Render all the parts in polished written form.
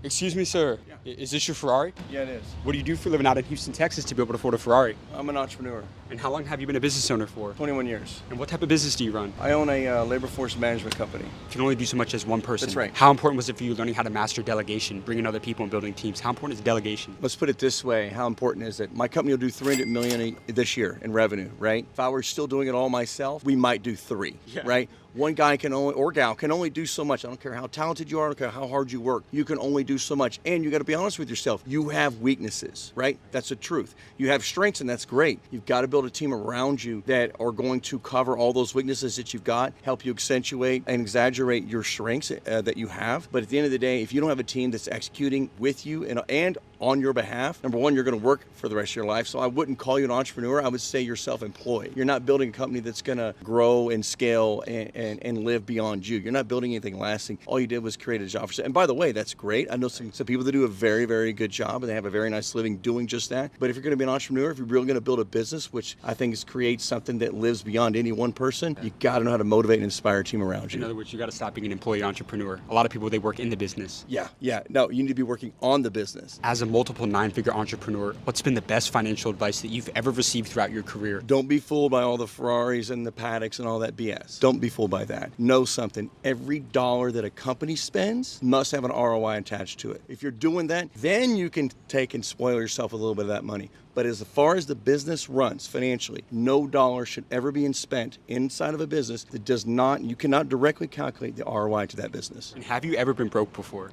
Excuse me, sir. Yeah. Is this your Ferrari? Yeah, it is. What do you do for a living out in Houston, Texas to be able to afford a Ferrari? I'm an entrepreneur. And how long have you been a business owner for? 21 years. And what type of business do you run? I own a labor force management company. You can only do so much as one person. That's right. How important was it for you learning how to master delegation, bringing other people and building teams? How important is delegation? Let's put it this way. How important is it? My company will do $300 million this year in revenue, right? If I were still doing it all myself, we might do three, right? One guy can only, or gal, can only do so much. I don't care how talented you are, I don't care how hard you work. You can only do so much. And you got to be honest with yourself. You have weaknesses, right? That's the truth. You have strengths, and that's great. You've got to build a team around you that are going to cover all those weaknesses that you've got, help you accentuate and exaggerate your strengths that you have. But at the end of the day, if you don't have a team that's executing with you and on your behalf, number one, you're going to work for the rest of your life. So I wouldn't call you an entrepreneur. I would say you're self-employed. You're not building a company that's going to grow and scale and live beyond you. You're not building anything lasting. All you did was create a job for yourself. And by the way, that's great. I know some people that do a very, very good job and they have a very nice living doing just that. But if you're going to be an entrepreneur, if you're really going to build a business, which I think is create something that lives beyond any one person, you got to know how to motivate and inspire a team around you. In other words, you got to stop being an employee entrepreneur. A lot of people, they work in the business. Yeah. No, you need to be working on the business. As a multiple nine-figure entrepreneur, what's been the best financial advice that you've ever received throughout your career? Don't be fooled by all the Ferraris and the Paddocks and all that BS. Don't be fooled by that. Know something. Every dollar that a company spends must have an ROI attached to it. If you're doing that, then you can take and spoil yourself a little bit of that money. But as far as the business runs financially, no dollar should ever be spent inside of a business that does not, you cannot directly calculate the ROI to that business. And have you ever been broke before?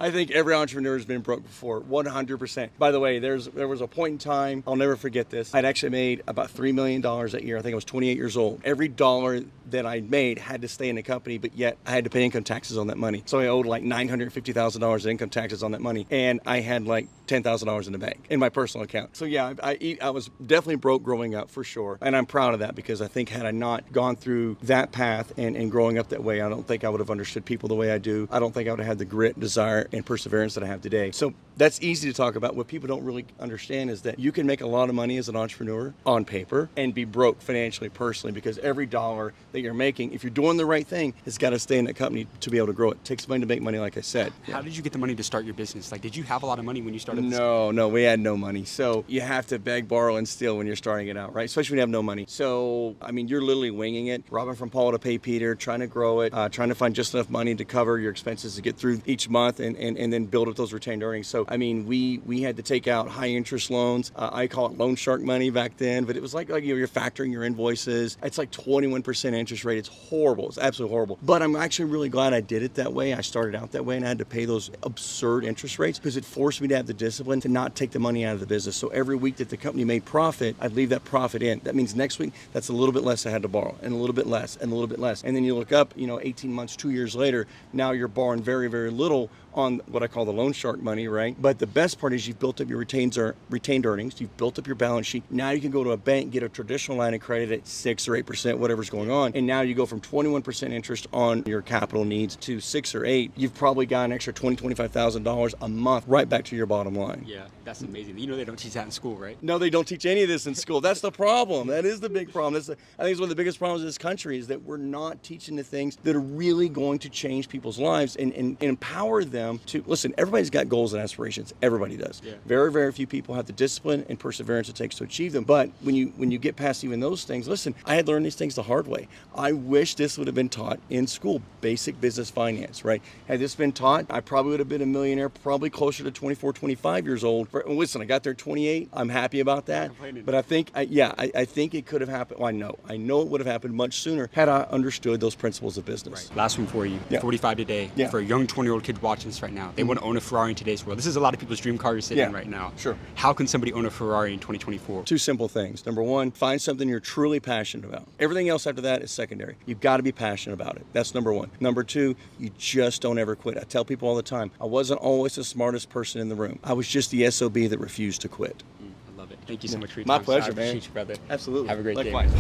I think every entrepreneur has been broke before, 100%. By the way, there was a point in time, I'll never forget this. I'd actually made about $3 million that year. I think I was 28 years old. Every dollar that I made had to stay in the company, but yet I had to pay income taxes on that money. So I owed like $950,000 in income taxes on that money. And I had like $10,000 in the bank in my personal account. So yeah, I was definitely broke growing up for sure. And I'm proud of that because I think had I not gone through that path and growing up that way, I don't think I would have understood people the way I do. I don't think I would have had the grit, desire, and perseverance that I have today. So that's easy to talk about. What people don't really understand is that you can make a lot of money as an entrepreneur on paper and be broke financially, personally, because every dollar that you're making, if you're doing the right thing, has got to stay in that company to be able to grow it. It takes money to make money, like I said. How did you get the money to start your business? Like, did you have a lot of money when you started? No, we had no money. So you have to beg, borrow, and steal when you're starting it out, right? Especially when you have no money. So, I mean, you're literally winging it, robbing from Paul to pay Peter, trying to grow it, trying to find just enough money to cover your expenses to get through each month and then build up those retained earnings. So, I mean, we had to take out high interest loans. I call it loan shark money back then, but it was like you're factoring your invoices. It's like 21% interest rate. It's horrible. It's absolutely horrible. But I'm actually really glad I did it that way. I started out that way and I had to pay those absurd interest rates because it forced me to have the discipline to not take the money out of the business. So every week that the company made profit, I'd leave that profit in. That means next week, that's a little bit less I had to borrow and a little bit less and a little bit less. And then you look up, 18 months, 2 years later, now you're borrowing very, very little on what I call the loan shark money, right? But the best part is you've built up your retained earnings, you've built up your balance sheet. Now you can go to a bank, get a traditional line of credit at 6 or 8%, whatever's going on. And now you go from 21% interest on your capital needs to 6 or 8. You've probably got an extra $20,000, $25,000 a month right back to your bottom line. Yeah, that's amazing. They don't teach that in school, right? No, they don't teach any of this in school. That's the problem. That is the big problem. I think it's one of the biggest problems in this country is that we're not teaching the things that are really going to change people's lives and empower them to, listen, everybody's got goals and aspirations. Everybody does. Yeah. Very, very few people have the discipline and perseverance it takes to achieve them. But when you get past even those things, listen, I had learned these things the hard way. I wish this would have been taught in school, basic business finance, right? Had this been taught, I probably would have been a millionaire, probably closer to 24, 25 years old. Listen, I got there at 28. I'm happy about that. But I think, I think it could have happened. Well, I know it would have happened much sooner had I understood those principles of business. Right. Last one for you. Yeah. 45 today. Yeah. For a young 20-year-old kid watching this right now, they want to own a Ferrari in today's world. This is a lot of people's dream car you're sitting in right now. Sure. How can somebody own a Ferrari in 2024? Two simple things. Number one, find something you're truly passionate about. Everything else after that is secondary. You've got to be passionate about it. That's number one. Number two, you just don't ever quit. I tell people all the time, I wasn't always the smartest person in the room. I was just the SOB that refused to quit. I love it. Thank you so much for your time. My pleasure, man. I appreciate you, brother. Absolutely. Have a great day. Likewise.